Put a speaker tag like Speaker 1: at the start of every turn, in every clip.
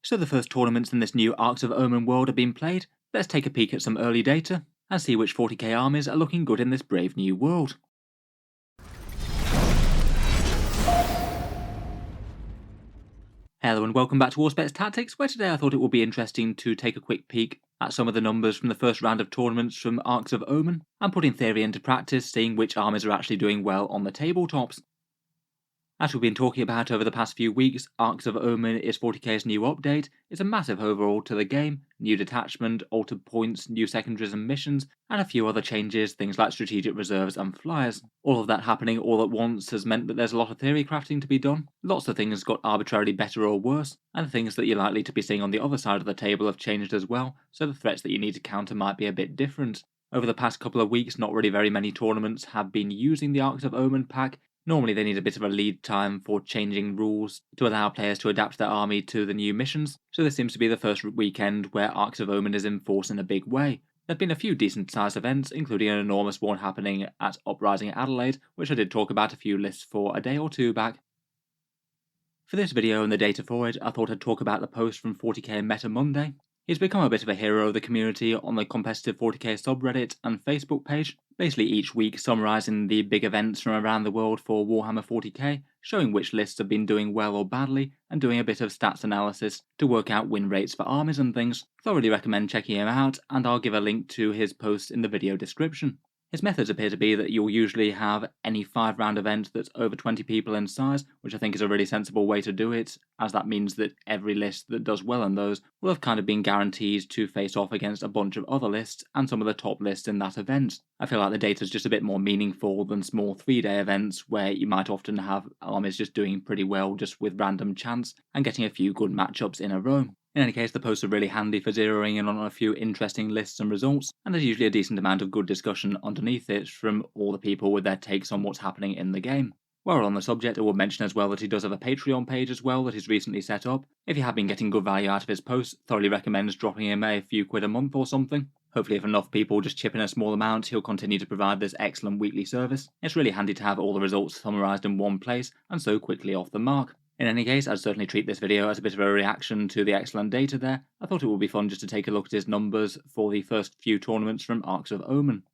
Speaker 1: So the first tournaments in this new Arks of Omen world have been played. Let's take a peek at some early data and see which 40k armies are looking good in this brave new world. Hello and welcome back to Auspex Tactics, where today I thought it would be interesting to take a quick peek at some of the numbers from the first round of tournaments from Arks of Omen, and putting theory into practice, seeing which armies are actually doing well on the tabletops. As we've been talking about over the past few weeks, Arks of Omen is 40k's new update. It's a massive overhaul to the game, new detachment, altered points, new secondaries and missions, and a few other changes, things like strategic reserves and flyers. All of that happening all at once has meant that there's a lot of theory crafting to be done. Lots of things got arbitrarily better or worse, and things that you're likely to be seeing on the other side of the table have changed as well, so the threats that you need to counter might be a bit different. Over the past couple of weeks, not really very many tournaments have been using the Arks of Omen pack. Normally they need a bit of a lead time for changing rules to allow players to adapt their army to the new missions, so this seems to be the first weekend where Arks of Omen is in force in a big way. There have been a few decent sized events, including an enormous one happening at Uprising Adelaide, which I did talk about a few lists for a day or two back. For this video and the data for it, I thought I'd talk about the post from 40k Meta Monday. He's become a bit of a hero of the community on the competitive 40k subreddit and Facebook page, basically each week summarising the big events from around the world for Warhammer 40k, showing which lists have been doing well or badly, and doing a bit of stats analysis to work out win rates for armies and things. Thoroughly recommend checking him out, and I'll give a link to his post in the video description. His methods appear to be that you'll usually have any 5-round event that's over 20 people in size, which I think is a really sensible way to do it, as that means that every list that does well in those will have kind of been guaranteed to face off against a bunch of other lists and some of the top lists in that event. I feel like the data is just a bit more meaningful than small 3-day events where you might often have armies just doing pretty well just with random chance and getting a few good matchups in a row. In any case, the posts are really handy for zeroing in on a few interesting lists and results, and there's usually a decent amount of good discussion underneath it from all the people with their takes on what's happening in the game. While we're on the subject, I will mention as well that he does have a Patreon page as well that he's recently set up. If you have been getting good value out of his posts, thoroughly recommend dropping him a few quid a month or something. Hopefully if enough people just chip in a small amount, he'll continue to provide this excellent weekly service. It's really handy to have all the results summarised in one place and so quickly off the mark. In any case, I'd certainly treat this video as a bit of a reaction to the excellent data there. I thought it would be fun just to take a look at his numbers for the first few tournaments from Arks of Omen.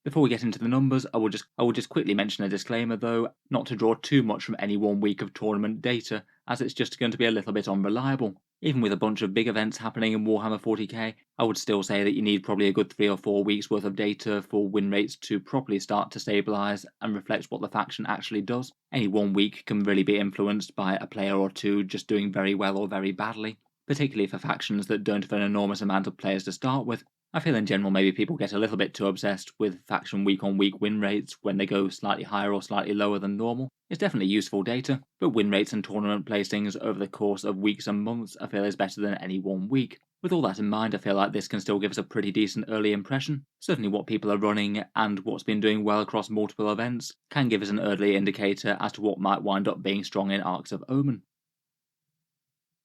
Speaker 1: Before we get into the numbers, I will just quickly mention a disclaimer though, not to draw too much from any one week of tournament data, as it's just going to be a little bit unreliable. Even with a bunch of big events happening in Warhammer 40k, I would still say that you need probably a good 3 or 4 weeks worth of data for win rates to properly start to stabilise and reflect what the faction actually does. Any one week can really be influenced by a player or two just doing very well or very badly, particularly for factions that don't have an enormous amount of players to start with. I feel in general maybe people get a little bit too obsessed with faction week on week win rates when they go slightly higher or slightly lower than normal. It's definitely useful data, but win rates and tournament placings over the course of weeks and months I feel is better than any one week. With all that in mind, I feel like this can still give us a pretty decent early impression. Certainly what people are running and what's been doing well across multiple events can give us an early indicator as to what might wind up being strong in Arks of Omen.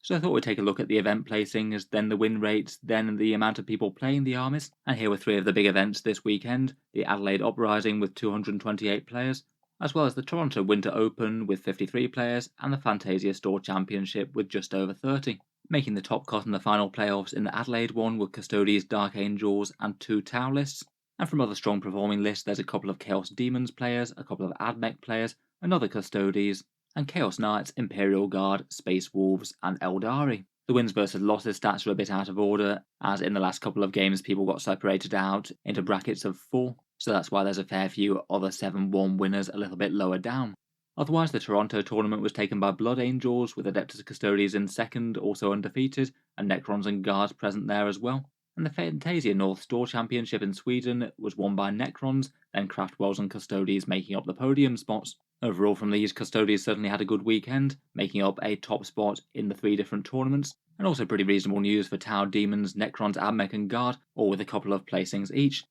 Speaker 1: So I thought we'd take a look at the event placings, then the win rates, then the amount of people playing the armies, and here were 3 of the big events this weekend: the Adelaide Uprising with 228 players, as well as the Toronto Winter Open with 53 players, and the Fantasia Store Championship with just over 30. Making the top cut in the final playoffs in the Adelaide one were Custodes, Dark Angels, and 2 Tau lists, and from other strong performing lists there's a couple of Chaos Demons players, a couple of AdMech players, another Custodes, and Chaos Knights, Imperial Guard, Space Wolves, and Eldari. The wins versus losses stats are a bit out of order, as in the last couple of games people got separated out into brackets of 4, so that's why there's a fair few other 7-1 winners a little bit lower down. Otherwise, the Toronto tournament was taken by Blood Angels, with Adeptus Custodes in second, also undefeated, and Necrons and Guards present there as well. And the Fantasia North Store Championship in Sweden was won by Necrons, then Craftwells and Custodes making up the podium spots. Overall from these, Custodes certainly had a good weekend, making up a top spot in the 3 different tournaments, and also pretty reasonable news for Tau, Demons, Necrons, AdMech and Guard, all with a couple of placings each.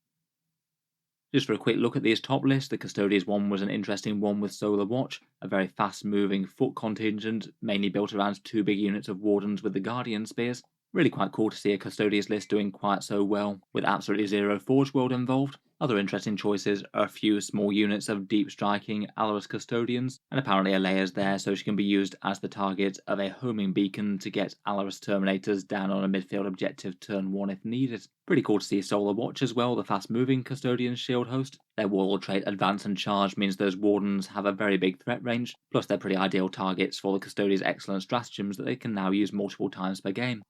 Speaker 1: Just for a quick look at these top lists, the Custodes one was an interesting one with Solar Watch, a very fast moving foot contingent, mainly built around 2 big units of Wardens with the Guardian Spears. Really quite cool to see a Custodes list doing quite so well, with absolutely zero Forge World involved. Other interesting choices are a few small units of deep striking Alaris Custodians, and apparently Alea's there so she can be used as the target of a homing beacon to get Alaris Terminators down on a midfield objective turn 1 if needed. Pretty cool to see Solar Watch as well, the fast moving Custodian shield host. Their warlord trait Advance and Charge means those wardens have a very big threat range, plus they're pretty ideal targets for the Custodian's excellent stratagems that they can now use multiple times per game.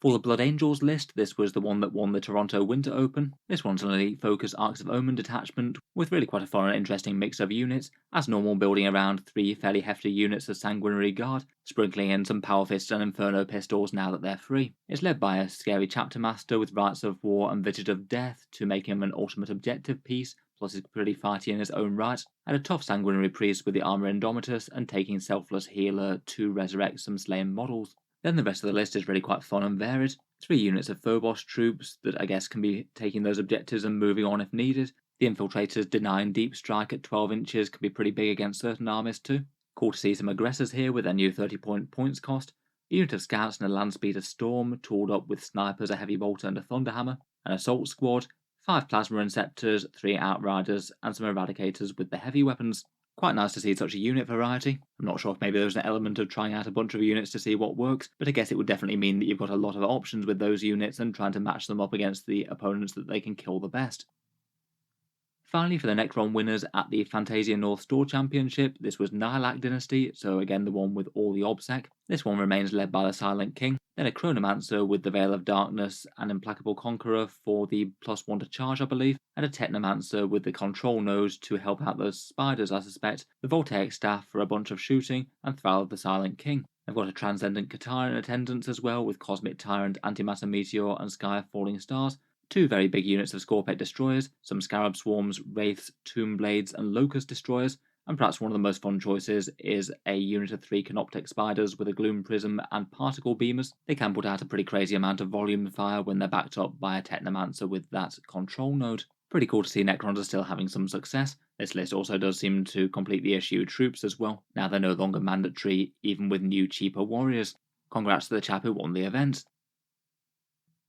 Speaker 1: For the Blood Angels list, this was the one that won the Toronto Winter Open. This one's an elite focused Arks of Omen detachment with really quite a fun and interesting mix of units, as normal building around 3 fairly hefty units of Sanguinary Guard, sprinkling in some Power Fists and Inferno Pistols now that they're free. It's led by a scary Chapter Master with Rites of War and Visage of Death to make him an ultimate objective piece, plus he's pretty fighty in his own right, and a tough Sanguinary Priest with the Armor Indomitus and taking Selfless Healer to resurrect some slain models. Then the rest of the list is really quite fun and varied. 3 units of Phobos troops that I guess can be taking those objectives and moving on if needed. The Infiltrators denying deep strike at 12 inches can be pretty big against certain armies too. Cool to see some aggressors here with their new 30 points cost. A unit of scouts and a land speeder Storm, tooled up with snipers, a heavy bolter and a thunderhammer. An assault squad, 5 plasma inceptors, 3 outriders, and some eradicators with the heavy weapons. Quite nice to see such a unit variety. I'm not sure if maybe there's an element of trying out a bunch of units to see what works, but I guess it would definitely mean that you've got a lot of options with those units and trying to match them up against the opponents that they can kill the best. Finally, for the Necron winners at the Fantasia North Store Championship, this was Nihilak Dynasty, so again the one with all the OBSEC. This one remains led by the Silent King, then a Chronomancer with the Veil of Darkness and Implacable Conqueror for the +1 to charge, I believe, and a Technomancer with the Control Node to help out those spiders, I suspect, the Voltaic Staff for a bunch of shooting, and Thrall of the Silent King. They've got a Transcendent Qatar in attendance as well, with Cosmic Tyrant, Antimatter Meteor, and Sky of Falling Stars. 2 very big units of Scorpec Destroyers, some Scarab Swarms, Wraiths, Tomb Blades, and Locust Destroyers, and perhaps one of the most fun choices is a unit of 3 Canoptek Spiders with a Gloom Prism and Particle Beamers. They can put out a pretty crazy amount of volume fire when they're backed up by a Technomancer with that control node. Pretty cool to see Necrons are still having some success. This list also does seem to completely issue troops as well. Now they're no longer mandatory, even with new cheaper warriors. Congrats to the chap who won the event.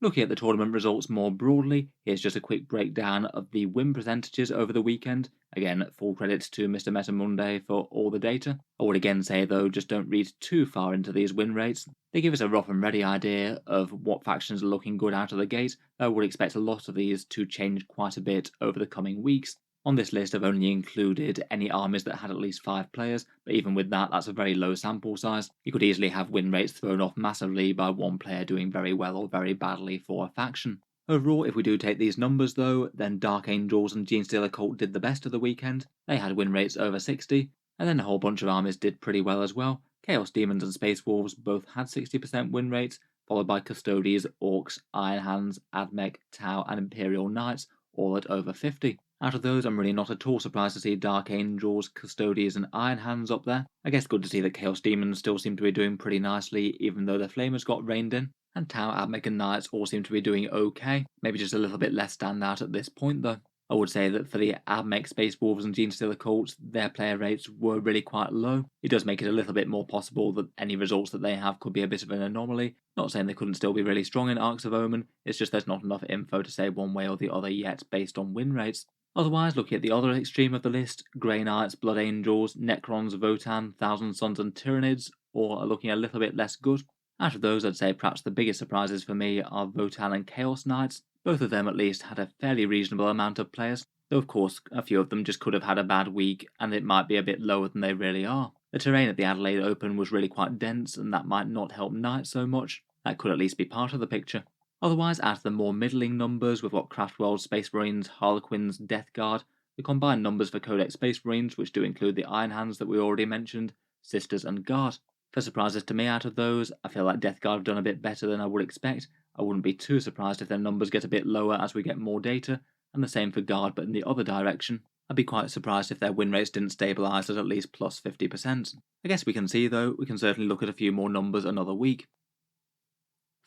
Speaker 1: Looking at the tournament results more broadly, here's just a quick breakdown of the win percentages over the weekend. Again, full credits to Mr. Metamundi for all the data. I would again say though, just don't read too far into these win rates. They give us a rough and ready idea of what factions are looking good out of the gate. I would expect a lot of these to change quite a bit over the coming weeks. On this list I've only included any armies that had at least 5 players, but even with that, that's a very low sample size. You could easily have win rates thrown off massively by one player doing very well or very badly for a faction. Overall, if we do take these numbers though, then Dark Angels and Genestealer Cult did the best of the weekend. They had win rates over 60, and then a whole bunch of armies did pretty well as well. Chaos Demons and Space Wolves both had 60% win rates, followed by Custodies, Orcs, Iron Hands, Admech, Tau and Imperial Knights, all at over 50. Out of those, I'm really not at all surprised to see Dark Angels, Custodians and Iron Hands up there. I guess good to see that Chaos Demons still seem to be doing pretty nicely, even though their Flamers got reined in. And Tau, Admech and Knights all seem to be doing okay, maybe just a little bit less standout at this point though. I would say that for the Admech, Space Wolves and Genestealer Cults, their player rates were really quite low. It does make it a little bit more possible that any results that they have could be a bit of an anomaly. Not saying they couldn't still be really strong in Arks of Omen, it's just there's not enough info to say one way or the other yet based on win rates. Otherwise, looking at the other extreme of the list, Grey Knights, Blood Angels, Necrons, Votann, Thousand Sons and Tyranids all are looking a little bit less good. Out of those, I'd say perhaps the biggest surprises for me are Votann and Chaos Knights. Both of them at least had a fairly reasonable amount of players, though of course a few of them just could have had a bad week and it might be a bit lower than they really are. The terrain at the Adelaide Open was really quite dense and that might not help Knights so much. That could at least be part of the picture. Otherwise, out of the more middling numbers, we've got Craftworld, Space Marines, Harlequins, Death Guard, the combined numbers for Codex Space Marines, which do include the Iron Hands that we already mentioned, Sisters and Guard. For surprises to me out of those, I feel like Death Guard have done a bit better than I would expect. I wouldn't be too surprised if their numbers get a bit lower as we get more data, and the same for Guard but in the other direction. I'd be quite surprised if their win rates didn't stabilise at least plus 50%. I guess we can see though, we can certainly look at a few more numbers another week.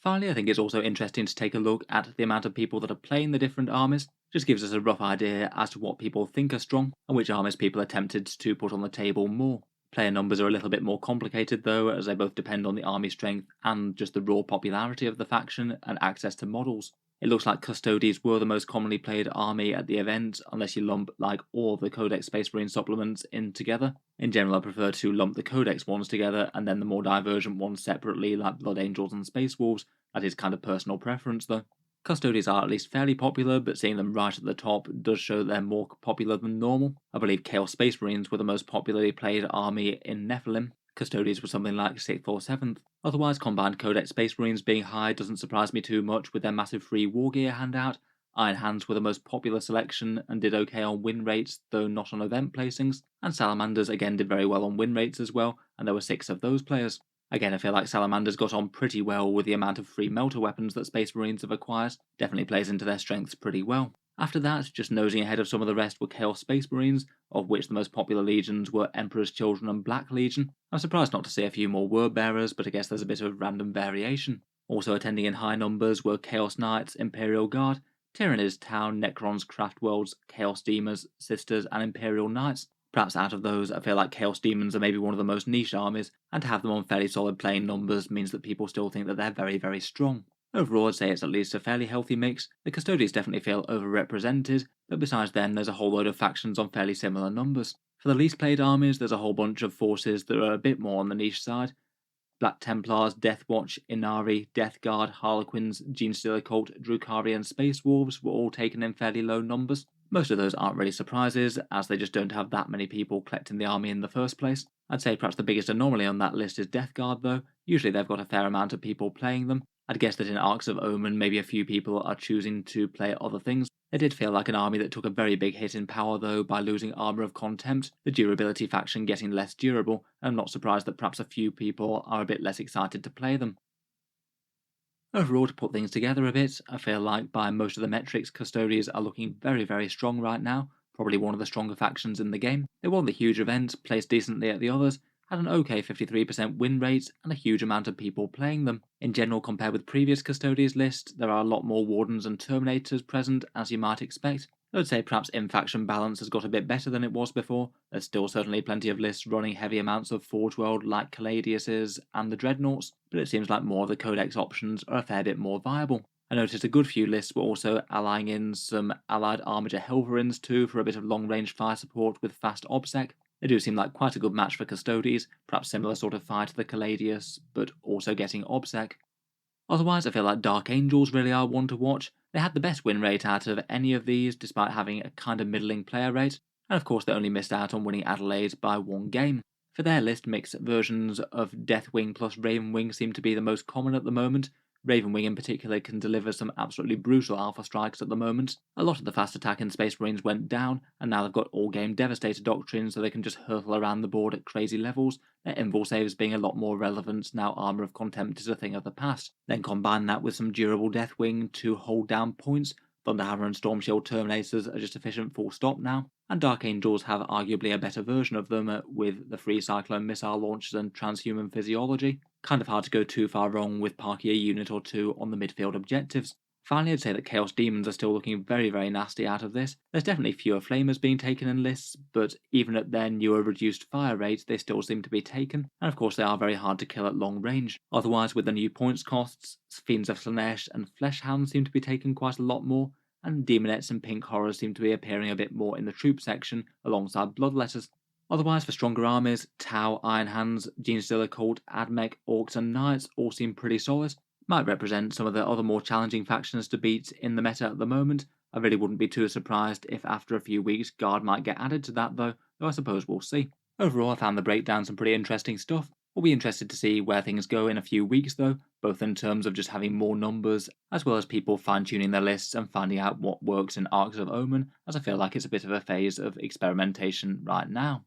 Speaker 1: Finally, I think it's also interesting to take a look at the amount of people that are playing the different armies. Just gives us a rough idea as to what people think are strong and which armies people are tempted to put on the table more. Player numbers are a little bit more complicated though, as they both depend on the army strength and just the raw popularity of the faction and access to models. It looks like Custodies were the most commonly played army at the event, unless you lump like all of the Codex Space Marine supplements in together. In general, I prefer to lump the Codex ones together and then the more divergent ones separately, like Blood Angels and Space Wolves. That is kind of personal preference though. Custodies are at least fairly popular, but seeing them right at the top does show they're more popular than normal. I believe Chaos Space Marines were the most popularly played army in Nephilim. Custodies were something like 6th or 7th. Otherwise, combined Codex Space Marines being high doesn't surprise me too much with their massive free war gear handout. Iron Hands were the most popular selection and did okay on win rates, though not on event placings, and Salamanders again did very well on win rates as well, and there were 6 of those players. Again, I feel like Salamanders got on pretty well with the amount of free melter weapons that Space Marines have acquired. Definitely plays into their strengths pretty well. After that, just nosing ahead of some of the rest were Chaos Space Marines, of which the most popular legions were Emperor's Children and Black Legion. I'm surprised not to see a few more Word Bearers, but I guess there's a bit of random variation. Also attending in high numbers were Chaos Knights, Imperial Guard, Tyranids Town, Necrons, Craftworlds, Chaos Demons, Sisters, and Imperial Knights. Perhaps out of those, I feel like Chaos Demons are maybe one of the most niche armies, and to have them on fairly solid playing numbers means that people still think that they're very, very strong. Overall, I'd say it's at least a fairly healthy mix. The Custodians definitely feel overrepresented, but besides them, there's a whole load of factions on fairly similar numbers. For the least played armies, there's a whole bunch of forces that are a bit more on the niche side. Black Templars, Death Watch, Inari, Death Guard, Harlequins, Genestealer Cult, Drukari, and Space Wolves were all taken in fairly low numbers. Most of those aren't really surprises, as they just don't have that many people collecting the army in the first place. I'd say perhaps the biggest anomaly on that list is Death Guard though. Usually they've got a fair amount of people playing them. I'd guess that in Arks of Omen maybe a few people are choosing to play other things. It did feel like an army that took a very big hit in power though by losing Armour of Contempt, the durability faction getting less durable, and I'm not surprised that perhaps a few people are a bit less excited to play them. Overall, to put things together a bit, I feel like by most of the metrics, Custodians are looking very, very strong right now, probably one of the stronger factions in the game. They won the huge event, placed decently at the others, had an okay 53% win rate, and a huge amount of people playing them. In general, compared with previous Custodians lists, there are a lot more Wardens and Terminators present, as you might expect. I would say perhaps in-faction balance has got a bit better than it was before. There's still certainly plenty of lists running heavy amounts of Forge World like Caladius's and the Dreadnoughts, but it seems like more of the Codex options are a fair bit more viable. I noticed a good few lists were also allying in some allied Armiger Helverins too for a bit of long-range fire support with fast Obsec. They do seem like quite a good match for Custodians, perhaps similar sort of fire to the Caladius, but also getting Obsec. Otherwise, I feel like Dark Angels really are one to watch. They had the best win rate out of any of these, despite having a kind of middling player rate, and of course they only missed out on winning Adelaide by one game. For their list, mixed versions of Deathwing plus Ravenwing seem to be the most common at the moment. Ravenwing in particular can deliver some absolutely brutal alpha strikes at the moment. A lot of the fast attacking Space Marines went down, and now they've got all-game Devastator Doctrine so they can just hurtle around the board at crazy levels, their invul saves being a lot more relevant now Armour of Contempt is a thing of the past. Then combine that with some durable Deathwing to hold down points. Thunderhammer and Stormshield Terminators are just efficient full stop now, and Dark Angels have arguably a better version of them with the free Cyclone missile launchers and transhuman physiology. Kind of hard to go too far wrong with parking a unit or two on the midfield objectives. Finally, I'd say that Chaos Demons are still looking very, very nasty out of this. There's definitely fewer Flamers being taken in lists, but even at their newer reduced fire rates, they still seem to be taken, and of course they are very hard to kill at long range. Otherwise, with the new points costs, Fiends of Slanesh and Fleshhounds seem to be taken quite a lot more, and Demonettes and Pink Horrors seem to be appearing a bit more in the troop section, alongside Bloodletters. Otherwise, for stronger armies, Tau, Iron Hands, Genestealer Cult, Admech, Orcs and Knights all seem pretty solid. Might represent some of the other more challenging factions to beat in the meta at the moment. I really wouldn't be too surprised if after a few weeks Guard might get added to that though I suppose we'll see. Overall, I found the breakdown some pretty interesting stuff. We'll be interested to see where things go in a few weeks though, both in terms of just having more numbers, as well as people fine-tuning their lists and finding out what works in Arks of Omen, as I feel like it's a bit of a phase of experimentation right now.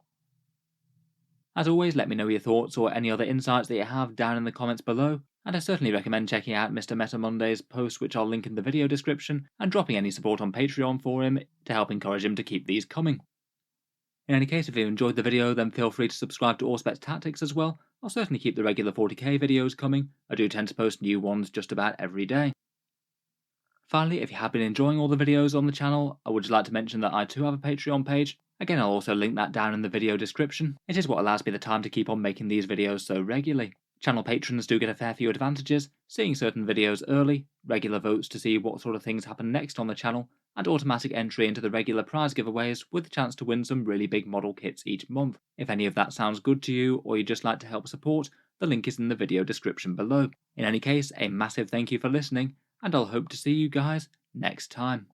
Speaker 1: As always, let me know your thoughts or any other insights that you have down in the comments below, and I certainly recommend checking out Mr. Meta Monday's post, which I'll link in the video description, and dropping any support on Patreon for him to help encourage him to keep these coming. In any case, if you enjoyed the video, then feel free to subscribe to Auspex Tactics as well. I'll certainly keep the regular 40k videos coming. I do tend to post new ones just about every day. Finally, if you have been enjoying all the videos on the channel, I would just like to mention that I too have a Patreon page. Again, I'll also link that down in the video description. It is what allows me the time to keep on making these videos so regularly. Channel patrons do get a fair few advantages, seeing certain videos early, regular votes to see what sort of things happen next on the channel, and automatic entry into the regular prize giveaways with the chance to win some really big model kits each month. If any of that sounds good to you, or you'd just like to help support, the link is in the video description below. In any case, a massive thank you for listening, and I'll hope to see you guys next time.